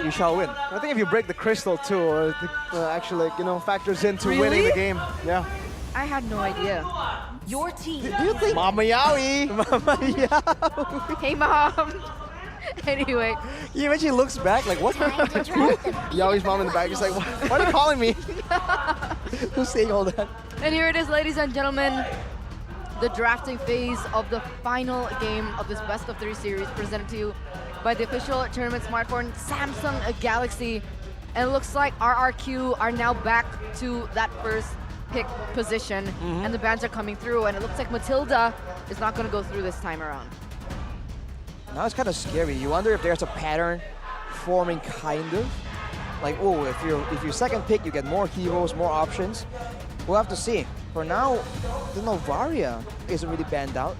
you shall win. I think if you break the crystal too, or actually, like, you know, factors into Really? winning the game. Yeah. I had no idea. Your team. Do you think? Mama Yowie. Hey, Mom. Anyway, He eventually looks back like, what? Yowie's mom in the back is like, why are you calling me? Who's saying all that? and here it is, ladies and gentlemen. The drafting phase of the final game of this best of 3 series presented to you by the official tournament smartphone Samsung Galaxy. And it looks like RRQ are now back to that first pick position, and the bans are coming through, and it looks like Matilda is not going to go through this time around. Now it's kind of scary. You wonder if there's a pattern forming, kind of. Like, oh, if you're second pick, you get more heroes, more options. We'll have to see. For now, the Novaria isn't really banned out.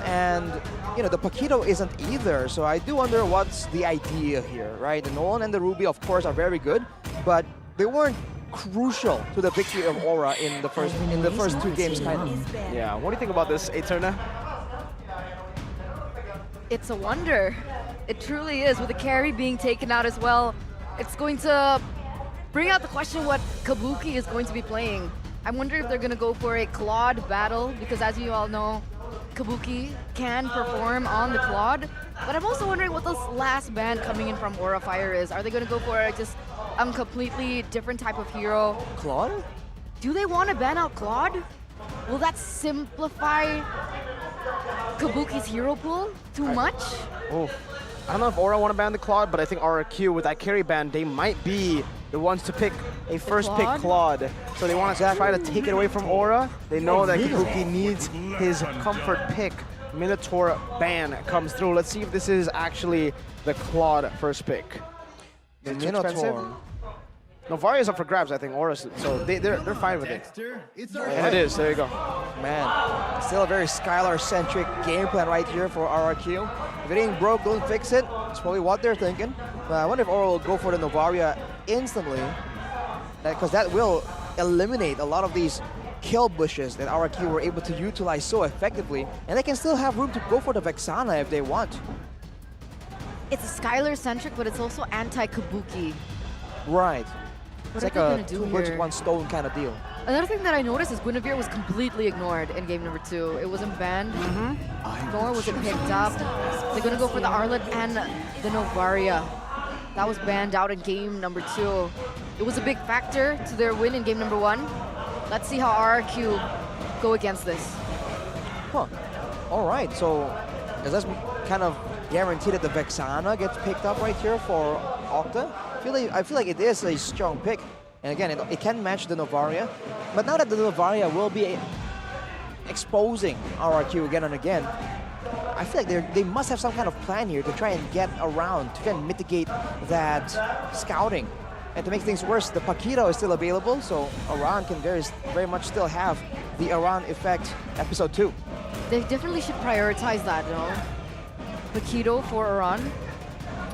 And, you know, the Paquito isn't either. So I do wonder what's the idea here, right? The Nolan and the Ruby, of course, are very good, but they weren't crucial to the victory of Aura in the first 2 games, kind of. Yeah. What do you think about this, Eterna? It's a wonder. It truly is, with the carry being taken out as well. It's going to bring out the question what Kabuki is going to be playing. I wonder if they're going to go for a Claude battle, because as you all know, Kabuki can perform on the Claude. But I'm also wondering what this last ban coming in from Aura Fire is. Are they going to go for just a completely different type of hero? Claude? Do they want to ban out Claude? Will that simplify Kabuki's hero pool too much? Oh, I don't know if Aura want to ban the Claude, but I think RRQ with that carry ban, they might be the ones to pick a first pick Claude. So they want to try to take it away from Aura. They know that Kabuki needs his comfort pick. Minotaur ban comes through. Let's see if this is actually the Claude first pick. The Is it too expensive? Minotaur. Novaria is up for grabs, I think. Aura, so they're fine with it. And it is. There you go. Man, still a very Skylar-centric game plan right here for RRQ. If it ain't broke, don't fix it. That's probably what they're thinking. But I wonder if Aura will go for the Novaria instantly, because that will eliminate a lot of these kill bushes that RRQ were able to utilize so effectively, and they can still have room to go for the Vexana if they want. It's Skylar-centric, but it's also anti-Kabuki. Right. What It's are like they a gonna do 2 birds here? with 1 stone kind of deal. Another thing that I noticed is Guinevere was completely ignored in game number 2. It wasn't banned, nor was it picked up. They're gonna go for the Arlet and the Novaria. That was banned out in game number 2. It was a big factor to their win in game number 1. Let's see how RRQ go against this. Huh. All right, so does that kind of guarantee that the Vexana gets picked up right here for Octa? I feel like it is a strong pick. And again, it can match the Novaria. But now that the Novaria will be exposing RRQ again and again, I feel like they must have some kind of plan here to try and get around, to try and mitigate that scouting. And to make things worse, the Paquito is still available, so Aran can very much still have the Aran effect episode 2. They definitely should prioritize that, you know? Paquito for Aran.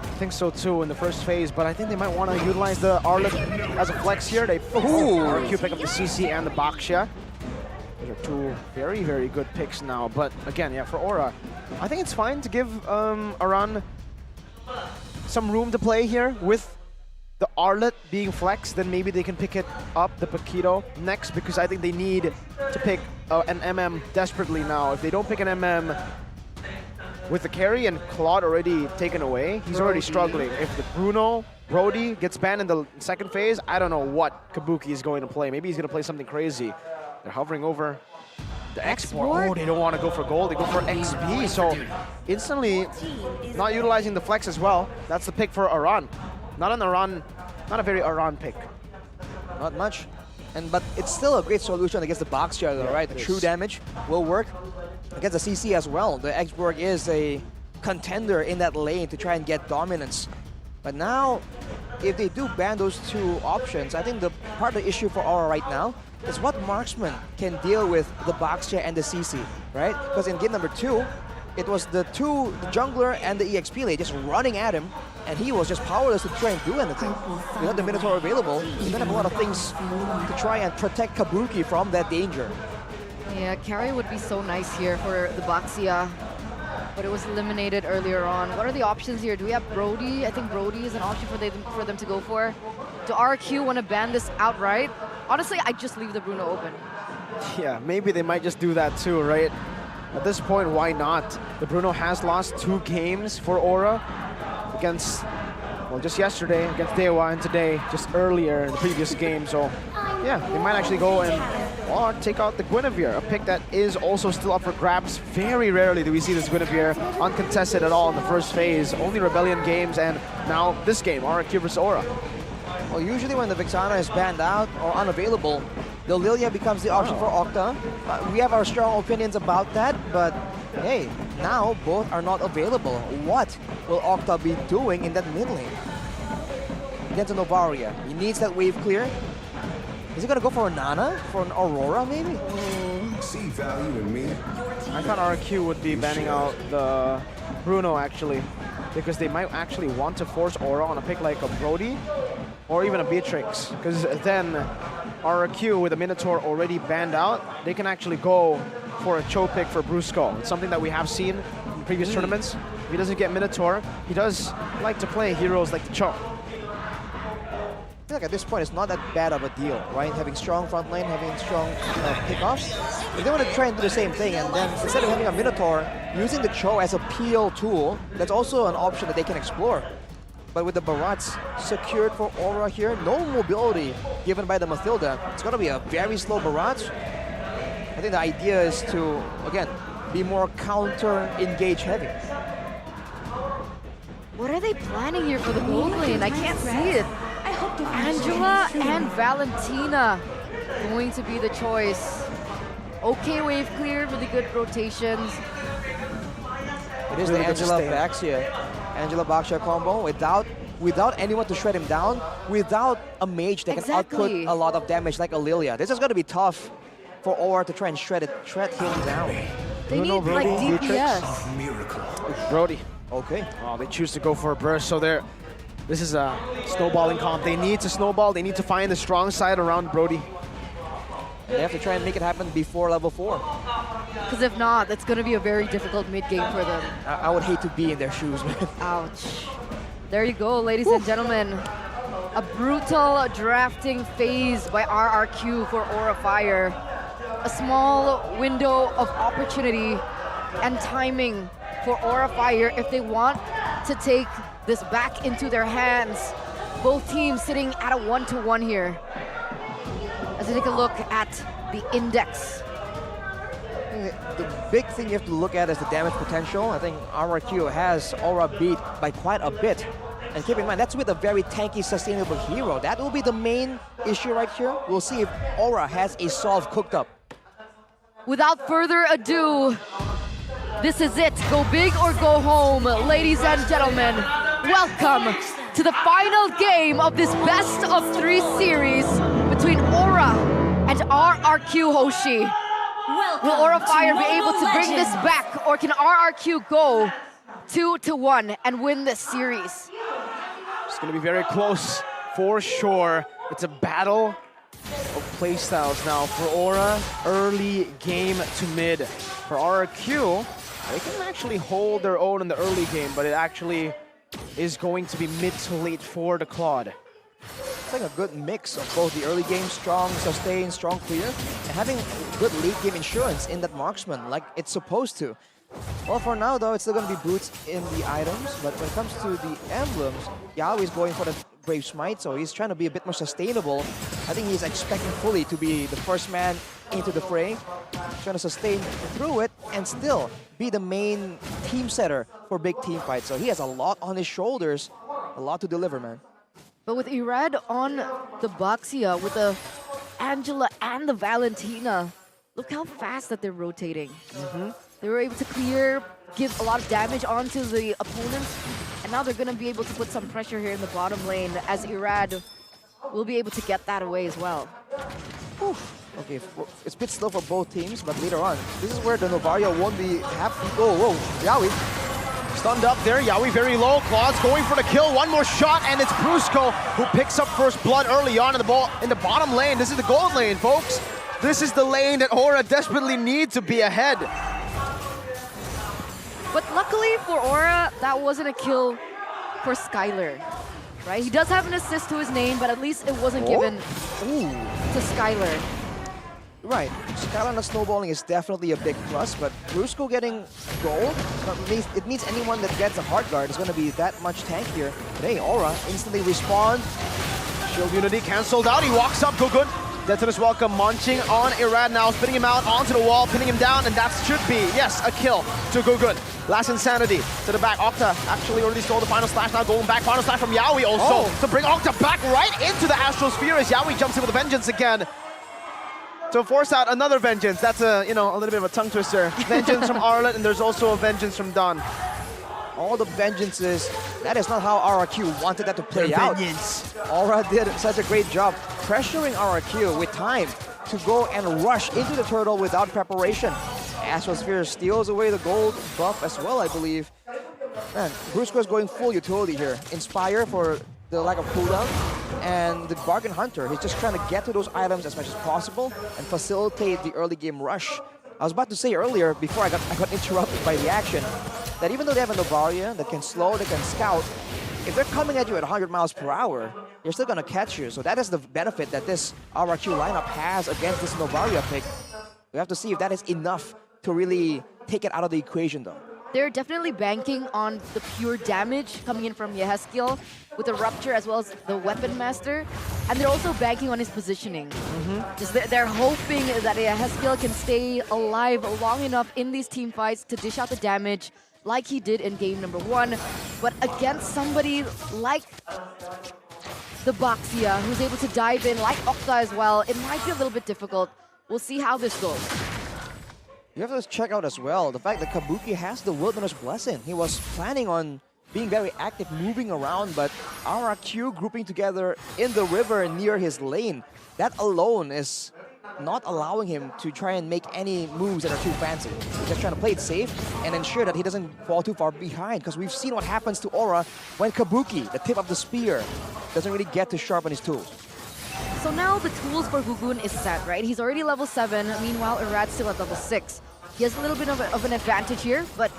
I think so too in the first phase, but I think they might want to utilize the Arlet as a flex here. They RQ pick up the CC and the Baksha. Those are 2 very, very good picks now. But again, yeah, for Aura, I think it's fine to give Aran some room to play here with the Arlet being flex. Then maybe they can pick it up, the Paquito, next, because I think they need to pick an MM desperately now. If they don't pick an MM with the carry and Claude already taken away, he's already struggling. If the Bruno, Brody gets banned in the second phase, I don't know what Kabuki is going to play. Maybe he's going to play something crazy. They're hovering over the export. Oh, they don't want to go for gold. They go for XP. So instantly not utilizing the flex as well. That's the pick for Aran. Not a very Aran pick. Not much. But it's still a great solution against the box jugger, right? The true damage will work against the CC as well. The Xborg is a contender in that lane to try and get dominance. But now, if they do ban those 2 options, I think the part of the issue for Aura right now is what marksman can deal with the Boxia and the CC, right? Because in game number 2, it was the jungler and the EXP lane just running at him, and he was just powerless to try and do anything. Without the Minotaur available, he's gonna have a lot of things to try and protect Kabuki from that danger. Yeah, carry would be so nice here for the Baxia. but it was eliminated earlier on. What are the options here? Do we have Brody? I think Brody is an option for them to go for. Do RRQ want to ban this outright? Honestly, I just leave the Bruno open. Yeah, maybe they might just do that too, right? At this point, why not? The Bruno has lost 2 games for Aura against, well, just yesterday against Dewa and today, just earlier in the previous game. So, yeah, they might actually go and take out the Guinevere, a pick that is also still up for grabs. Very rarely do we see this Guinevere uncontested at all in the first phase. Only Rebellion games, and now this game, RRQ vs Aura. Well, usually when the Vixana is banned out or unavailable, the Lilia becomes the option for Octa. We have our strong opinions about that, but hey, now both are not available. What will Octa be doing in that mid lane? Against a Novaria. He needs that wave clear. Is he gonna go for a Nana? For an Aurora, maybe? See value in me. I thought RRQ would be banning out the Bruno, actually, because they might actually want to force Aura on a pick like a Brody or even a Beatrix, because then RRQ with a Minotaur already banned out, they can actually go for a Cho pick for Brusco. It's something that we have seen in previous tournaments. If he doesn't get Minotaur, he does like to play heroes like the Cho. I feel like at this point it's not that bad of a deal, right? Having strong front lane, having strong pickoffs. If they want to try and do the same thing, and then instead of having a Minotaur, using the Cho as a peel tool, that's also an option that they can explore. But with the Barats secured for Aura here, no mobility given by the Mathilda. It's going to be a very slow Barats. I think the idea is to, again, be more counter-engage heavy. What are they planning here for the gold lane? I can't see it. Angela and Valentina going to be the choice. Okay, wave clear, really good rotations. It is the Angela Baxia combo without anyone to shred him down, without a mage that can output a lot of damage like a Lilia. This is going to be tough for Aura to try and shred him down. They need like DPS. Miracle. Brody. Okay. Oh, they choose to go for a burst, so this is a snowballing comp. They need to snowball, they need to find the strong side around Brody. They have to try and make it happen before level 4. Because if not, that's going to be a very difficult mid game for them. I would hate to be in their shoes, man. Ouch. There you go, ladies and gentlemen. A brutal drafting phase by RRQ for Aura Fire. A small window of opportunity and timing for Aura Fire if they want to take this back into their hands. Both teams sitting at a 1-1 here. As we take a look at the index. The big thing you have to look at is the damage potential. I think RRQ has Aura beat by quite a bit. And keep in mind, that's with a very tanky, sustainable hero. That will be the main issue right here. We'll see if Aura has a solve cooked up. Without further ado, this is it. Go big or go home. Ladies and gentlemen, welcome to the final game of this best of 3 series between Aura and RRQ Hoshi. Will Aura Fire be able to bring this back, or can RRQ go 2-1 and win this series? It's going to be very close for sure. It's a battle of playstyles now for Aura. Early game to mid. For RRQ, they can actually hold their own in the early game, but it actually is going to be mid to late for the Claude. It's like a good mix of both the early game, strong sustain, strong clear, and having good late game insurance in that marksman like it's supposed to. Well, for now though, it's still going to be boots in the items, but when it comes to the emblems, Yahweh's going for the Brave Smite, so he's trying to be a bit more sustainable. I think he's expecting fully to be the first man into the fray, trying to sustain through it and still be the main team setter for big team fights. So he has a lot on his shoulders, a lot to deliver, man. But with Irad on the Baxia, with the Angela and the Valentina, look how fast that they're rotating. They were able to clear, give a lot of damage onto the opponents, and now they're going to be able to put some pressure here in the bottom lane as Irad will be able to get that away as well. Whew. Okay, it's a bit slow for both teams, but later on, this is where the Novaria won't be happy. Oh, whoa, Yahweh. Stunned up there, Yahweh very low. Claude's going for the kill. One more shot, and it's Brusco who picks up first blood early on in the bottom lane. This is the gold lane, folks. This is the lane that Aura desperately need to be ahead. But luckily, luckily for Aura, that wasn't a kill for Skylar, right? He does have an assist to his name, but at least it wasn't given to Skylar. Right, Skylar on the snowballing is definitely a big plus, but Brusco getting gold, it means anyone that gets a hard guard is going to be that much tankier. But hey, Aura instantly respawn. Shield Unity cancelled out. He walks up, Gugun. Dead to this welcome, munching on Irad now, spinning him out onto the wall, pinning him down, and that should be, yes, a kill to Gugun. Last Insanity to the back. Octa actually already stole the final slash, now going back. Final slash from Yaoi also to bring Octa back right into the Astral Sphere as Yaoi jumps in with a vengeance again. To force out another vengeance. That's a little bit of a tongue twister. Vengeance from Arlet, and there's also a vengeance from Don. All the vengeances, that is not how RRQ wanted that to play out. Aura did such a great job pressuring RRQ with time to go and rush into the turtle without preparation. Astral Sphere steals away the gold buff as well, I believe. Man, Brusco is going full utility here. Inspire for the lack of cooldown, and the Bargain Hunter, he's just trying to get to those items as much as possible and facilitate the early game rush. I was about to say earlier, before I got interrupted by the action, that even though they have a Novaria that can slow, they can scout, if they're coming at you at 100 miles per hour, they're still going to catch you. So that is the benefit that this RRQ lineup has against this Novaria pick. We have to see if that is enough to really take it out of the equation, though. They're definitely banking on the pure damage coming in from Yehezkiel with the Rupture as well as the Weapon Master. And they're also banking on his positioning. Just they're hoping that Yehezkiel can stay alive long enough in these team fights to dish out the damage like he did in game number 1. But against somebody like the Baxia, who's able to dive in, like Octa as well, it might be a little bit difficult. We'll see how this goes. You have to check out as well the fact that Kabuki has the Wilderness Blessing. He was planning on being very active, moving around, but RRQ grouping together in the river near his lane, that alone is not allowing him to try and make any moves that are too fancy. He's just trying to play it safe and ensure that he doesn't fall too far behind, because we've seen what happens to Aura when Kabuki, the tip of the spear, doesn't really get to sharpen his tools. So now the tools for Gugun is set, right? He's already level 7, meanwhile Irad's still at level 6. He has a little bit of an advantage here, but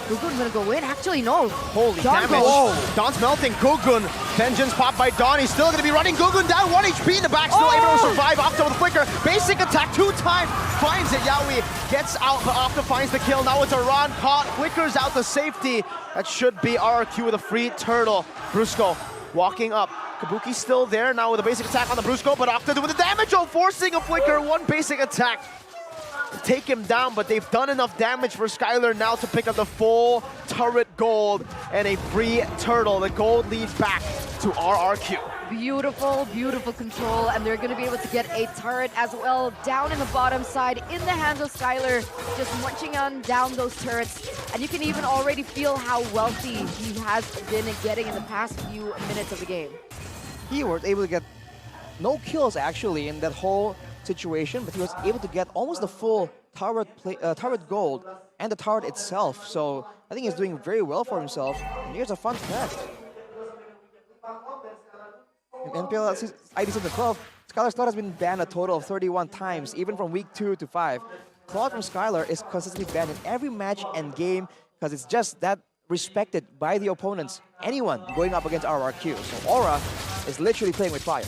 Gugun's gonna go in. Actually, no. Holy Don damage. goes. Don's melting. Gugun. Vengeance popped by Don. He's still gonna be running. Gugun down 1 HP in the back. Still able to survive. Octa with a flicker. Basic attack 2 times. Finds it. Yaoi gets out, but Octa finds the kill. Now it's a Ron caught. Flickers out the safety. That should be RRQ with a free turtle. Brusco walking up. Kabuki's still there now with a basic attack on the Brusco, but Octa doing the damage. Oh, forcing a flicker. 1 basic attack to take him down, but they've done enough damage for Skylar now to pick up the full turret gold and a free turtle. The gold leads back to RRQ. Beautiful, beautiful control, and they're going to be able to get a turret as well down in the bottom side in the hands of Skylar, just munching on down those turrets. And you can even already feel how wealthy he has been getting in the past few minutes of the game. He was able to get no kills actually in that whole situation, but he was able to get almost the full turret gold and the turret itself. So I think he's doing very well for himself. And here's a fun fact. In NPL ID Season 12, Skylar's Claude has been banned a total of 31 times, even from week 2 to 5. Claude from Skylar is consistently banned in every match and game because it's just that respected by the opponents, anyone going up against RRQ. So Aura is literally playing with fire.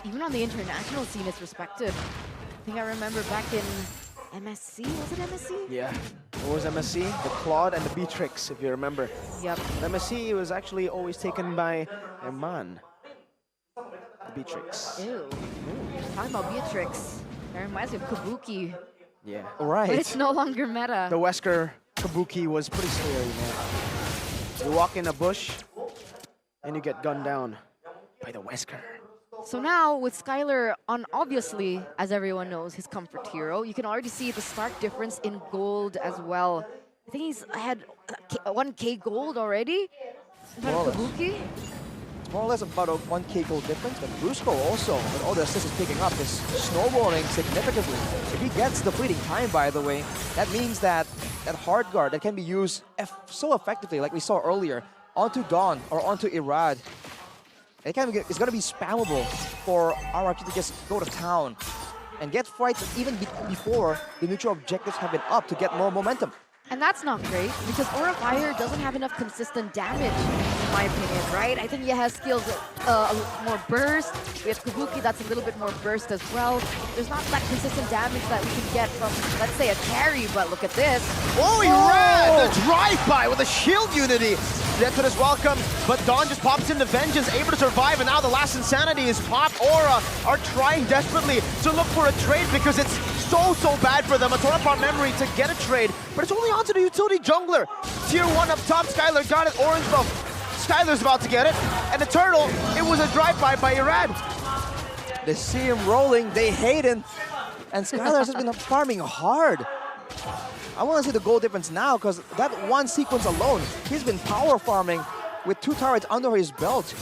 Even on the international scene, it's respected. I think I remember back in MSC, was it MSC? Yeah, it was MSC, the Claude and the Beatrix, if you remember. Yep. MSC was actually always taken by Herman, the Beatrix. Ew. Talking about Beatrix. That reminds me of Kabuki. Yeah. Right. But it's no longer meta. The Wesker Kabuki was pretty scary, man. You walk in a bush, and you get gunned down by the Wesker. So now with Skylar on, obviously, as everyone knows, his comfort hero, you can already see the stark difference in gold as well. I think he's had 1k gold already. Kabuki. More or less about a 1k gold difference, but Brusco also, with all the assists he's picking up, is snowballing significantly. If he gets the fleeting time, by the way, that means that that hard guard that can be used so effectively, like we saw earlier, onto Dawn or onto Irad, it's going to be spammable for RRQ to just go to town and get fights even before the neutral objectives have been up to get more momentum. And that's not great, because Aura Fire doesn't have enough consistent damage, in my opinion, right? I think he has skills more burst. We have Kabuki that's a little bit more burst as well. There's not that consistent damage that we can get from, let's say, a carry, but look at this. Oh, he ran! The drive-by with a shield unity. Death is welcome, but Dawn just pops into Vengeance, able to survive, and now the last Insanity is popped. Aura are trying desperately to look for a trade because it's so bad for them. A torn apart memory to get a trade, but it's only onto the utility jungler. Tier 1 up top, Skylar got it, orange buff. Skylar's about to get it, and the turtle, it was a drive-by by Irad. They see him rolling, they hate him, and Skylar has been farming hard. I want to see the goal difference now, because that one sequence alone, he's been power farming with 2 turrets under his belt.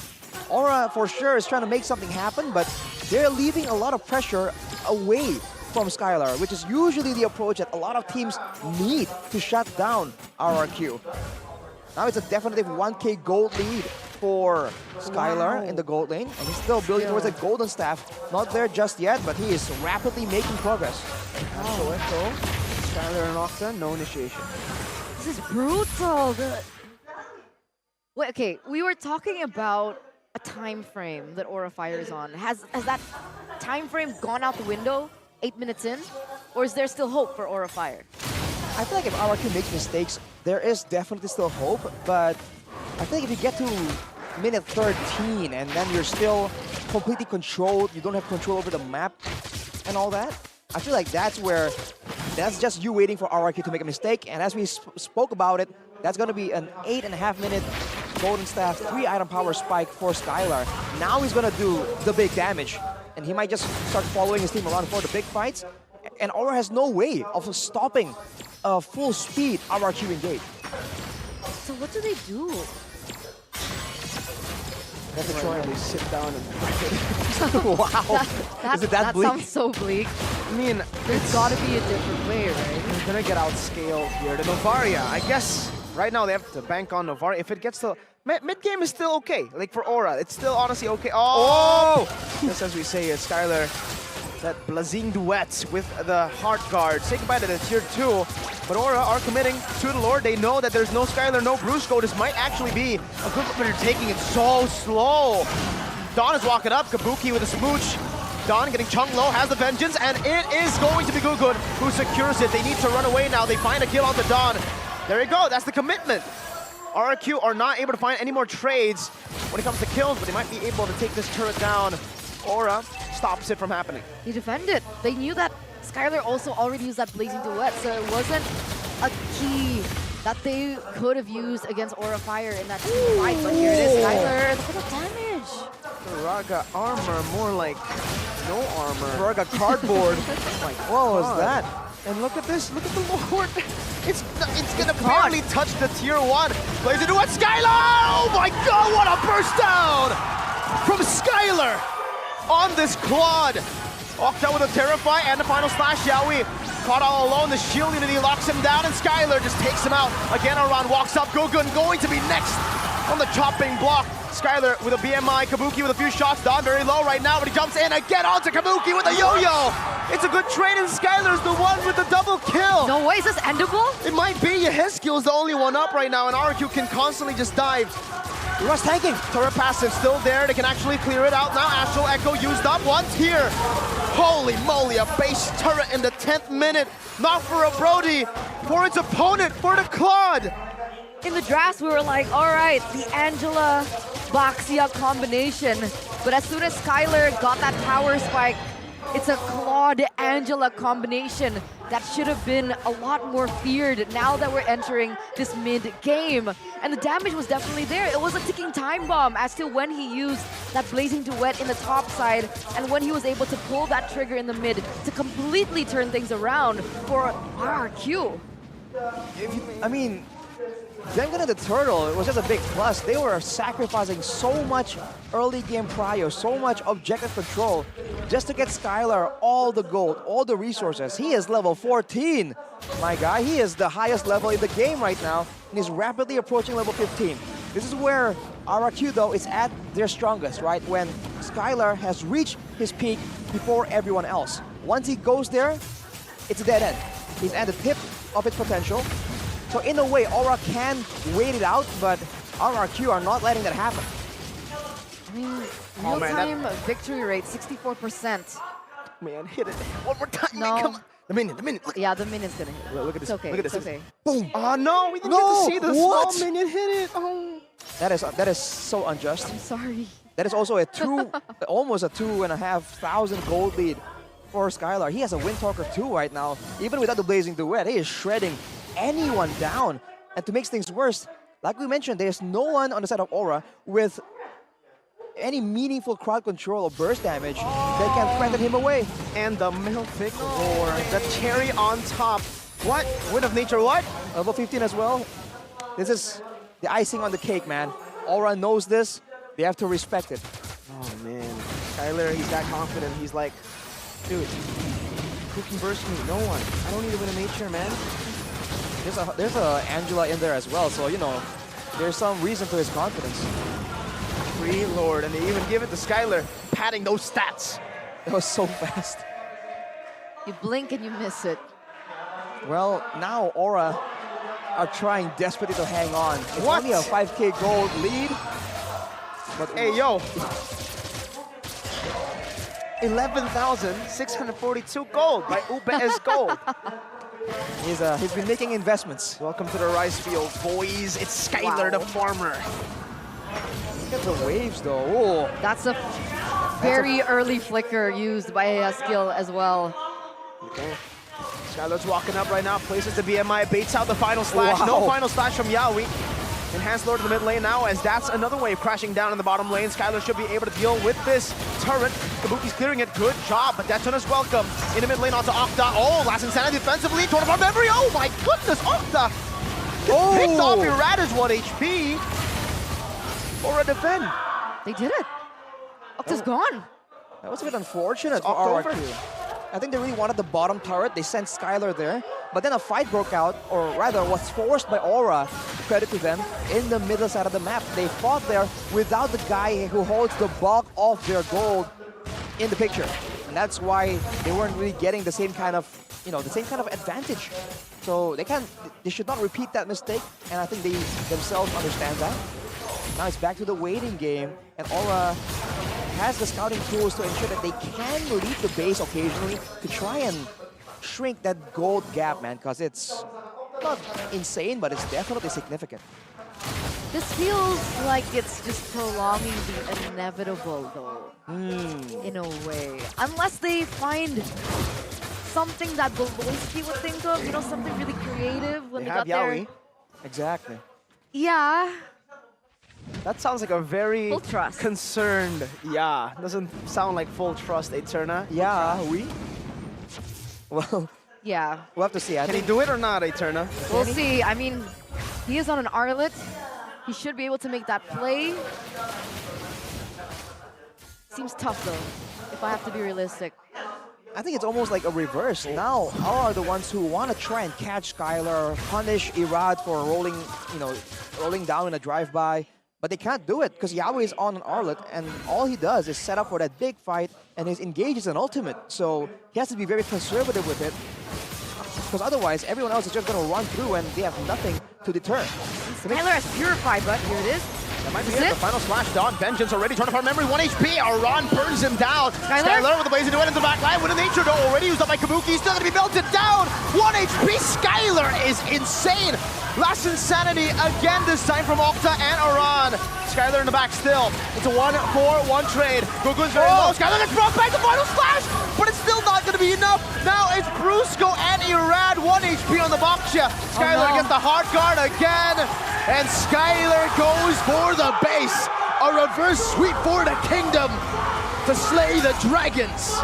Aura, for sure, is trying to make something happen, but they're leaving a lot of pressure away from Skylar, which is usually the approach that a lot of teams need to shut down RRQ. Now it's a definitive 1k gold lead for Skylar in the gold lane, and he's still building towards a golden staff. Not there just yet, but he is rapidly making progress. Oh, Echo. Skylar and Octa, no initiation. This is brutal. Wait, okay, we were talking about a time frame that Aura Fire is on. Has that time frame gone out the window 8 minutes in? Or is there still hope for Aura Fire? I feel like if RRQ makes mistakes, there is definitely still hope, but I think if you get to minute 13 and then you're still completely controlled, you don't have control over the map and all that, I feel like that's just you waiting for RRQ to make a mistake, and as we spoke about it, that's going to be an 8.5 minute golden staff, 3 item power spike for Skylar. Now he's going to do the big damage, and he might just start following his team around for the big fights, and Aura has no way of stopping a full speed RRQ engage. So what do they do? They have to try and sit down and Wow. Is it that bleak? Sounds so bleak. I mean, There's gotta be a different way, right? they're gonna get outscaled here to Novaria. I guess right now they have to bank on Novaria. If it gets to mid game is still okay. Like for Aura, it's still honestly okay. Oh! Just as we say, Skylar, that blazing duet with the Heart Guard. Say goodbye to the tier 2. But Aura are committing to the Lord. They know that there's no Skylar, no Brusco. This might actually be a good one, but they're taking it so slow. Dawn is walking up. Kabuki with a smooch. Dawn getting Chung low, has the Vengeance, and it is going to be Gugud who secures it. They need to run away now. They find a kill on the Dawn. There you go. That's the commitment. RRQ are not able to find any more trades when it comes to kills, but they might be able to take this turret down. Aura stops it from happening. They defended. They knew that Skylar also already used that Blazing Duet, so it wasn't a key that they could have used against Aura Fire in that team fight. But here it is, Skylar, look at the damage. Raga armor, more like no armor. Raga cardboard. Like, What was that? And look at this, look at the Lord. It's gonna barely touch the tier 1. Blazing Duet, Skylar! Oh my god, what a burst down from Skylar on this Claude. Octa with a Terrify and the final slash, Yaoi. Caught all alone, the shield unity locks him down, and Skylar just takes him out. Again, Aran walks up, Gogun going to be next on the chopping block. Skylar with a BMI, Kabuki with a few shots, Dawn very low right now, but he jumps in again onto Kabuki with a yo-yo. It's a good trade, and Skylar's the one with the double kill. No way, is this endable? It might be, his skill is the only one up right now, and RRQ can constantly just dive. Rush tanking. Turret passive still there. They can actually clear it out now. Astral Echo used up once here. Holy moly, a base turret in the 10th minute. Not for a Brody, for its opponent, for the Claude. In the drafts, we were like, all right, the Angela Baxia combination. But as soon as Skylar got that power spike, it's a Claude-Angela combination that should have been a lot more feared now that we're entering this mid-game. And the damage was definitely there. It was a ticking time bomb as to when he used that Blazing Duet in the top side and when he was able to pull that trigger in the mid to completely turn things around for RRQ. I mean, them getting the turtle, it was just a big plus. They were sacrificing so much early game prio, so much objective control, just to get Skylar all the gold, all the resources. He is level 14, my guy. He is the highest level in the game right now, and he's rapidly approaching level 15. This is where RRQ, though, is at their strongest, right? When Skylar has reached his peak before everyone else. Once he goes there, it's a dead end. He's at the tip of its potential. So in a way, Aura can wait it out, but RRQ are not letting that happen. I mean, Oh, man, that- real-time victory rate, 64%. Man, hit it one more time. No. Come on. The minion. Look, Yeah, the minion's gonna hit. look at this. It's okay, Look at it's this. okay. Boom. Oh no, we didn't No, get to see the what? small minion hit it. Oh. That is so unjust. I'm sorry. That is also a almost a 2,500 gold lead for Skylar. He has a Windtalker 2 right now. Even without the Blazing Duet, he is shredding anyone down. And to make things worse, like we mentioned, there's no one on the side of Aura with any meaningful crowd control or burst damage that can threaten him away. And the Milfic roar, the cherry on top. What? Wind of Nature, what? Level 15 as well. This is the icing on the cake, man. Aura knows this. They have to respect it. Oh man, Skylar, he's that confident. He's like, dude, who can burst me? No one. I don't need to win a nature, man. There's a Angela in there as well, so you know, there's some reason for his confidence. Free Lord, and they even give it to Skylar, padding those stats. That was so fast. You blink and you miss it. Well, now Aura are trying desperately to hang on. It's What? only a 5k gold lead. But Hey, yo. 11,642 gold by UBS Gold. he's been making investments. Welcome to the rice field, boys. It's Skylar the farmer. Look at the waves, though. Oh, That's a very early flicker used by a skill as well. Okay. Skylar's walking up right now, places the BMI, baits out the final slash. Wow. No final slash from Yaoi. Enhanced Lord in the mid lane now, as that's another wave crashing down in the bottom lane. Skylar should be able to deal with this turret. Kabuki's clearing it, good job, but Detona's welcome. In the mid lane onto Octa. Oh, last insanity defensively, torn apart memory. Oh my goodness, Octa! Oh. Picked off Irada's 1 HP. Or a defend. They did it. Octa's gone. that was a bit unfortunate for Octa over. RRQ. I think they really wanted the bottom turret. They sent Skylar there. But then a fight broke out, or rather was forced by Aura, credit to them, in the middle side of the map. They fought there without the guy who holds the bulk of their gold in the picture. And that's why they weren't really getting the same kind of, the same kind of advantage. So they should not repeat that mistake, and I think they themselves understand that. Now it's back to the waiting game, and Aura has the scouting tools to ensure that they can leave the base occasionally to try and shrink that gold gap, man, because it's not insane, but it's definitely significant. This feels like it's just prolonging the inevitable, though, in a way. Unless they find something that Beloyski would think of, something really creative when They they have got Yaoi. there. Exactly. Yeah. That sounds like a very Full trust. concerned, yeah. Doesn't sound like full trust, Eterna. Yeah, Well, Yeah. we'll have to see. I Can he think do it or not, Eterna? We'll see. I mean, he is on an Arlet. He should be able to make that play. Seems tough, though, if I have to be realistic. I think it's almost like a reverse. Now, Aura are the ones who want to try and catch Skylar, punish Irad for rolling down in a drive-by, but they can't do it because Yaoi is on an Arlet, and all he does is set up for that big fight, and his engage is an ultimate. So he has to be very conservative with it, because otherwise everyone else is just going to run through and they have nothing to deter. Tyler has purified, but here it is. That might be Is it. it? The final slash, Dawn Vengeance already torn apart memory, 1 HP. Aran burns him down. Skylar? Skylar with the Blazing Duet into the back line. With a nature though already used up by Kabuki. Still gonna be melted down. 1 HP. Skylar is insane. Last insanity again, this time from Octa and Aran. Skylar in the back still. It's a 1-4-1 trade. Gugun's very low. Skylar gets brought back. The final slash, but it's still not gonna be enough. Now it's Brusco and Irad. 1 HP on the Baksha. Skylar no. gets the hard guard again. And Skylar goes for the base. A reverse sweep for the kingdom to slay the dragons.